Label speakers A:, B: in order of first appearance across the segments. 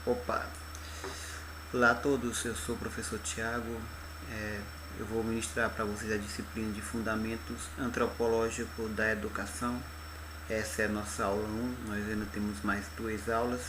A: Opa! Olá a todos, eu sou o professor Tiago. Eu vou ministrar para vocês a disciplina de Fundamentos Antropológicos da Educação. Essa é a nossa aula 1, nós ainda temos mais 2 aulas.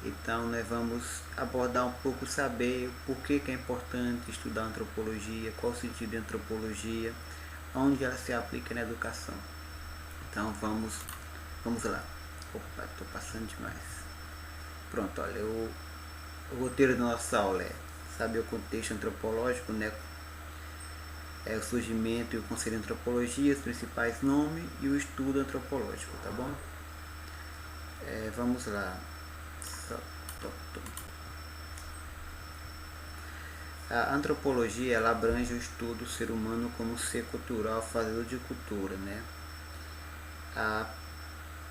A: Então nós vamos abordar um pouco, saber por que é importante estudar antropologia, qual o sentido de antropologia, onde ela se aplica na educação. Então vamos lá. Opa, estou passando demais. Pronto, olha, o roteiro da nossa aula é saber o contexto antropológico, né? O surgimento e o conceito de antropologia, os principais nomes e o estudo antropológico, tá bom? Vamos lá. A antropologia, ela abrange o estudo do ser humano como ser cultural, fazedor de cultura, né?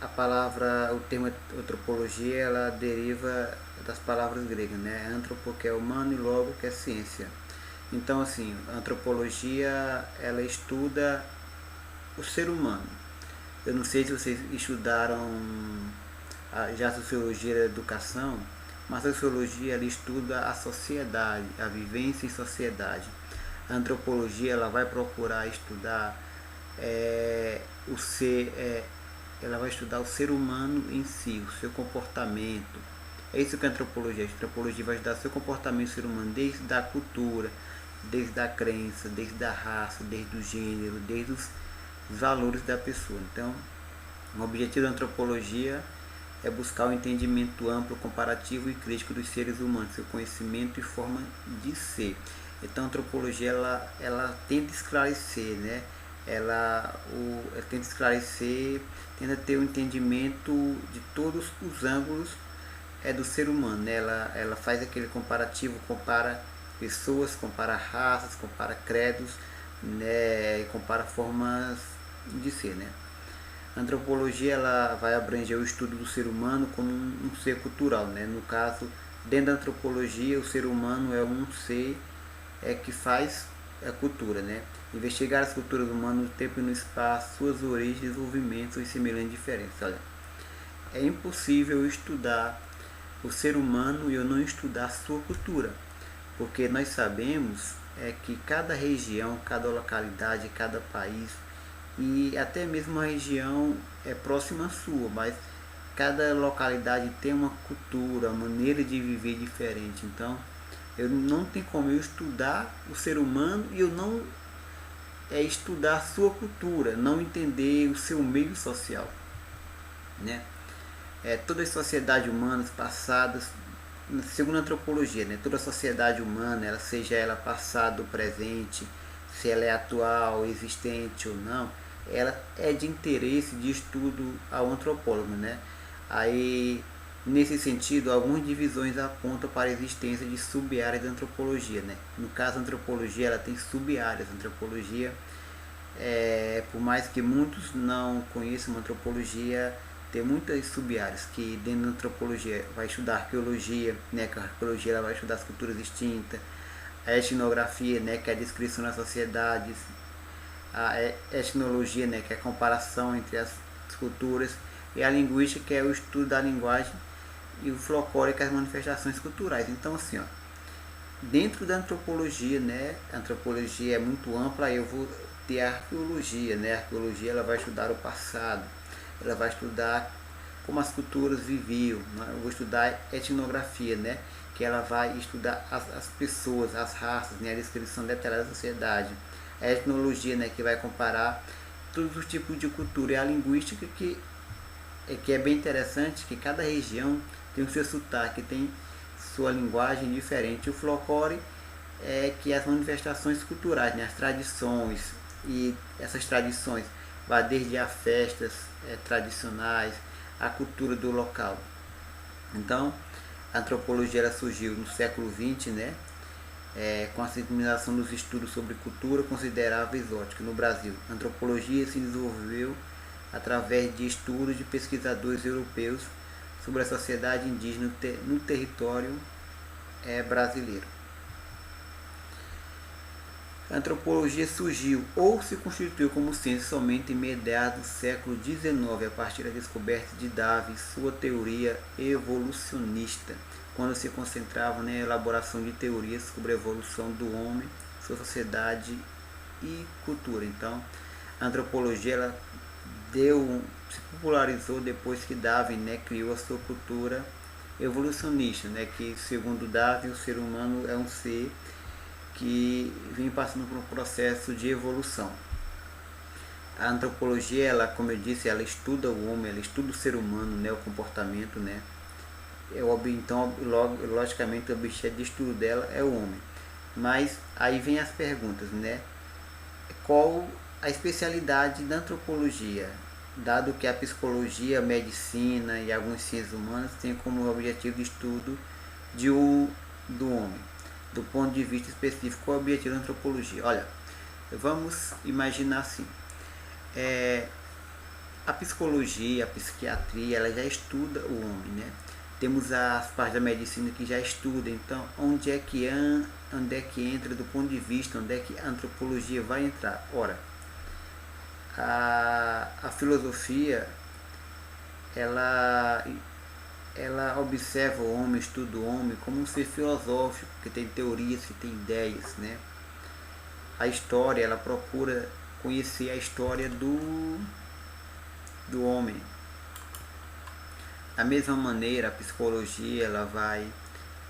A: A palavra, o termo antropologia, ela deriva das palavras gregas, né? Antropo, que é humano, e logo, que é ciência. Então, assim, a antropologia, ela estuda o ser humano. Eu não sei se vocês estudaram já a sociologia da educação, mas a sociologia, ela estuda a sociedade, a vivência em sociedade. A antropologia, ela vai procurar estudar o ser... ela vai estudar o ser humano em si, o seu comportamento. É isso que a antropologia. A antropologia vai estudar o seu comportamento do ser humano, desde a cultura, desde a crença, desde a raça, desde o gênero, desde os valores da pessoa. Então, o objetivo da antropologia é buscar o entendimento amplo, comparativo e crítico dos seres humanos, seu conhecimento e forma de ser. Então, a antropologia, ela tenta esclarecer, né? Ela tenta esclarecer, tenta ter o entendimento de todos os ângulos do ser humano, né? Ela faz aquele comparativo, compara pessoas, compara raças, compara credos, né? Compara formas de ser, né? A antropologia, ela vai abranger o estudo do ser humano como um ser cultural, né? No caso, dentro da antropologia, o ser humano é um ser que faz a cultura, né? Investigar as culturas humanas no tempo e no espaço, suas origens, desenvolvimentos e semelhantes diferenças. Olha, é impossível estudar o ser humano e eu não estudar a sua cultura, porque nós sabemos que cada região, cada localidade, cada país e até mesmo uma região é próxima à sua, mas cada localidade tem uma cultura, uma maneira de viver diferente. Então, eu não tem como eu estudar o ser humano e eu não estudar a sua cultura, não entender o seu meio social, né? Todas as sociedades humanas passadas, segundo a antropologia, né? Toda a sociedade humana, seja ela passada ou presente, se ela é atual, existente ou não, ela é de interesse de estudo ao antropólogo, né? Aí, nesse sentido, algumas divisões apontam para a existência de sub-áreas da antropologia, né? No caso, a antropologia, ela tem sub-áreas. A antropologia, por mais que muitos não conheçam a antropologia, tem muitas sub-áreas, que dentro da antropologia vai estudar arqueologia, né? Que a arqueologia, ela vai estudar as culturas extintas, a etnografia, né? Que é a descrição das sociedades, a etnologia, né? Que é a comparação entre as culturas, e a linguística, que é o estudo da linguagem, e o folclore, que é as manifestações culturais. Então, assim, ó, dentro da antropologia, né? A antropologia é muito ampla. Eu vou ter a arqueologia, né? A arqueologia, ela vai estudar o passado, ela vai estudar como as culturas viviam, né? Eu vou estudar etnografia, né? Que ela vai estudar as pessoas, as raças, né? A descrição detalhada da sociedade. A etnologia, né? Que vai comparar todos os tipos de cultura. E a linguística, que é bem interessante, que cada região tem o seu sotaque, tem sua linguagem diferente. O folclore que as manifestações culturais, né? As tradições, e essas tradições vai desde as festas tradicionais, a cultura do local. Então, a antropologia, ela surgiu no século XX, né? Com a disseminação dos estudos sobre cultura considerada exótica no Brasil. A antropologia se desenvolveu através de estudos de pesquisadores europeus sobre a sociedade indígena no território brasileiro. A antropologia surgiu ou se constituiu como ciência somente em meados do século XIX, a partir da descoberta de Darwin e sua teoria evolucionista. quando se concentravam na elaboração de teorias sobre a evolução do homem, sua sociedade e cultura. Então, a antropologia ela se popularizou depois que Darwin, né, criou a sua cultura evolucionista, né, que segundo Darwin o ser humano é um ser que vem passando por um processo de evolução. A antropologia, ela, como eu disse, ela estuda o homem, ela estuda o ser humano, né, o comportamento, né. Então, logicamente, o objeto de estudo dela é o homem. Mas aí vem as perguntas, né? Qual a especialidade da antropologia? Dado que a psicologia, a medicina e algumas ciências humanas têm como objetivo de estudo do homem. Do ponto de vista específico, qual é o objetivo da antropologia? Olha, vamos imaginar assim. A psicologia, a psiquiatria, ela já estuda o homem, né? Temos as partes da medicina que já estudam, então onde é que entra do ponto de vista, onde é que a antropologia vai entrar? Ora, a filosofia, ela observa o homem, estuda o homem como um ser filosófico, que tem teorias, que tem ideias, né? A história, ela procura conhecer a história do homem. Da mesma maneira, a psicologia ela vai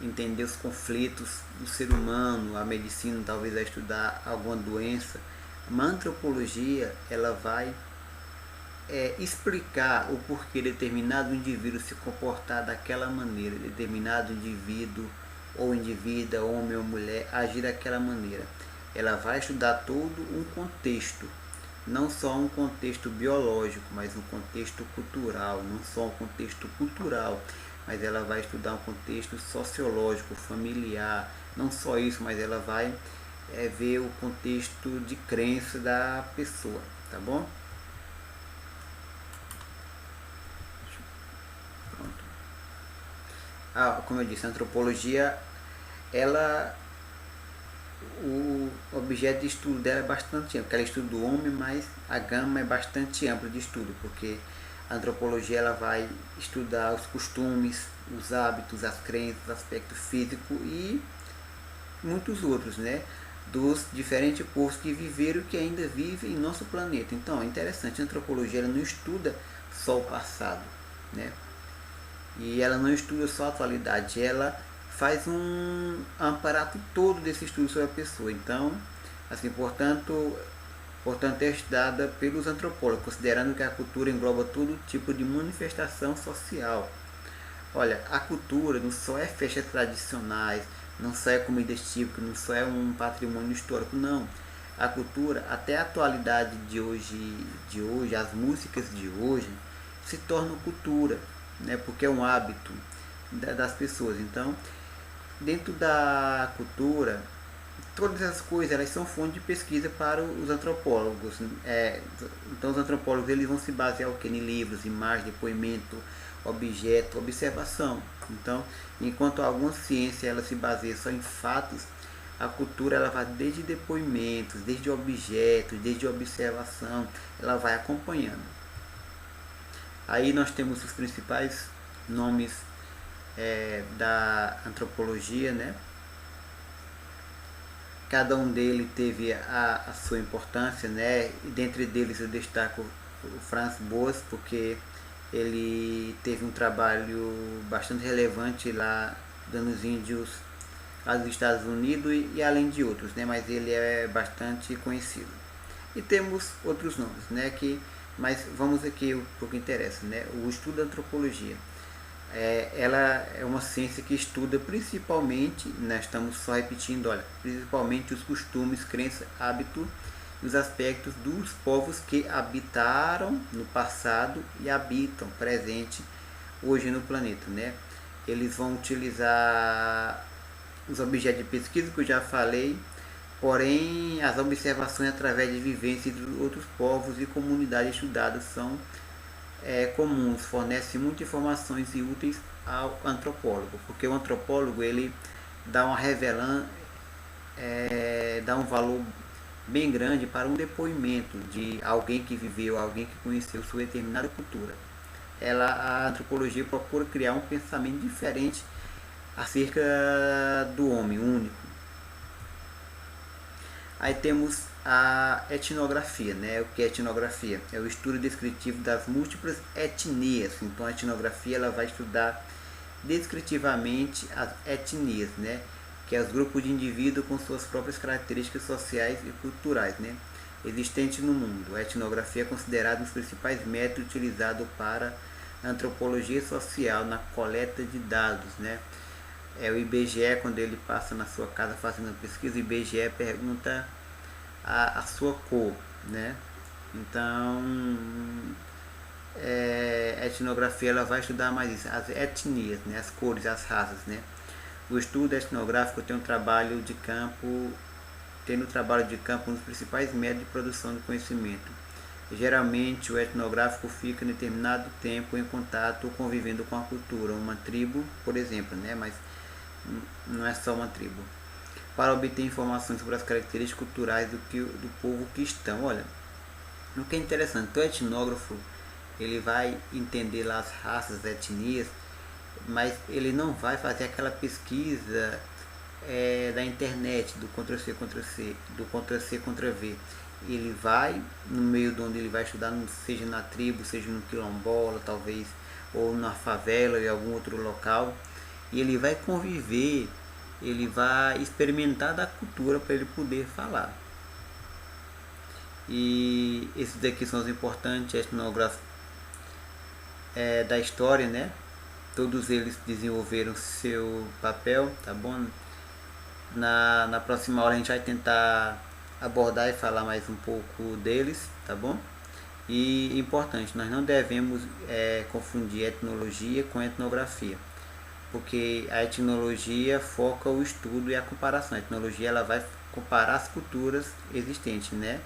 A: entender os conflitos do ser humano, a medicina talvez vai estudar alguma doença. A antropologia ela vai explicar o porquê determinado indivíduo se comportar daquela maneira, determinado indivíduo ou indivídua, homem ou mulher, agir daquela maneira. Ela vai estudar todo um contexto, não só um contexto biológico, mas um contexto cultural, não só um contexto cultural, mas ela vai estudar um contexto sociológico, familiar, não só isso, mas ela vai ver o contexto de crença da pessoa, tá bom? Pronto. Como eu disse, a antropologia, o objeto de estudo dela é bastante amplo, porque ela estuda o homem, mas a gama é bastante ampla de estudo, porque a antropologia ela vai estudar os costumes, os hábitos, as crenças, o aspecto físico e muitos outros, né? Dos diferentes povos que viveram e que ainda vivem em nosso planeta. Então é interessante, a antropologia ela não estuda só o passado, né? E ela não estuda só a atualidade, ela faz um aparato todo desse estudo sobre a pessoa. Então, assim, portanto é estudada pelos antropólogos, considerando que a cultura engloba todo tipo de manifestação social. Olha, a cultura não só é festas tradicionais, não só é comidas típicas, não só é um patrimônio histórico, não. A cultura, até a atualidade de hoje, as músicas de hoje, se tornam cultura, né? Porque é um hábito das pessoas. Então, dentro da cultura, todas as coisas elas são fonte de pesquisa para os antropólogos. Então os antropólogos eles vão se basear em livros, imagens, depoimento, objeto, observação. Então, enquanto alguma ciência ela se baseia só em fatos, a cultura ela vai desde depoimentos, desde objetos, desde observação, ela vai acompanhando. Aí nós temos os principais nomes da antropologia, né? Cada um deles teve a sua importância, né? E dentre deles eu destaco o Franz Boas, porque ele teve um trabalho bastante relevante lá nos índios lá dos Estados Unidos e além de outros, né? Mas ele é bastante conhecido. E temos outros nomes, né? Mas vamos aqui para o que interessa, né? O estudo da antropologia. Ela é uma ciência que estuda principalmente, nós estamos só repetindo, olha, principalmente os costumes, crenças, hábitos e os aspectos dos povos que habitaram no passado e habitam presente hoje no planeta, né? Eles vão utilizar os objetos de pesquisa que eu já falei, porém as observações através de vivências de outros povos e comunidades estudadas são comuns, fornece muitas informações e úteis ao antropólogo, porque o antropólogo ele dá dá um valor bem grande para um depoimento de alguém que viveu, alguém que conheceu sua determinada cultura. A antropologia procura criar um pensamento diferente acerca do homem único. Aí temos a etnografia, né? O que é etnografia? É o estudo descritivo das múltiplas etnias. Então a etnografia ela vai estudar descritivamente as etnias, né? Que é os grupos de indivíduos com suas próprias características sociais e culturais, né? Existentes no mundo. A etnografia é considerada um dos principais métodos utilizados para a antropologia social na coleta de dados, né? O IBGE, quando ele passa na sua casa fazendo pesquisa, o IBGE pergunta a sua cor, né? Então, a etnografia ela vai estudar mais isso, as etnias, né? As cores, as raças, né? O estudo etnográfico tem um trabalho de campo, um dos principais métodos de produção de conhecimento. Geralmente, o etnográfico fica em determinado tempo em contato ou convivendo com a cultura, uma tribo, por exemplo, né? Mas não é só uma tribo. Para obter informações sobre as características culturais do povo cristão. Olha, o que é interessante, o etnógrafo ele vai entender lá as raças, as etnias, mas ele não vai fazer aquela pesquisa da internet, do Ctrl+C, Ctrl+C, do Ctrl+C, Ctrl+V. Ele vai no meio de onde ele vai estudar, seja na tribo, seja no quilombola, talvez, ou na favela, em algum outro local, e ele vai conviver, ele vai experimentar da cultura para ele poder falar. E esses daqui são os importantes etnógrafos da história, né? Todos eles desenvolveram seu papel, tá bom? Na próxima aula a gente vai tentar abordar e falar mais um pouco deles, tá bom? E importante, nós não devemos confundir etnologia com etnografia, porque a etnologia foca o estudo e a comparação. A etnologia ela vai comparar as culturas existentes, né?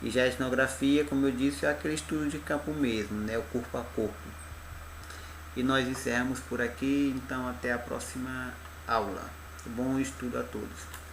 A: E já a etnografia, como eu disse, é aquele estudo de campo mesmo, né? O corpo a corpo. E nós encerramos por aqui, então até a próxima aula. Bom estudo a todos.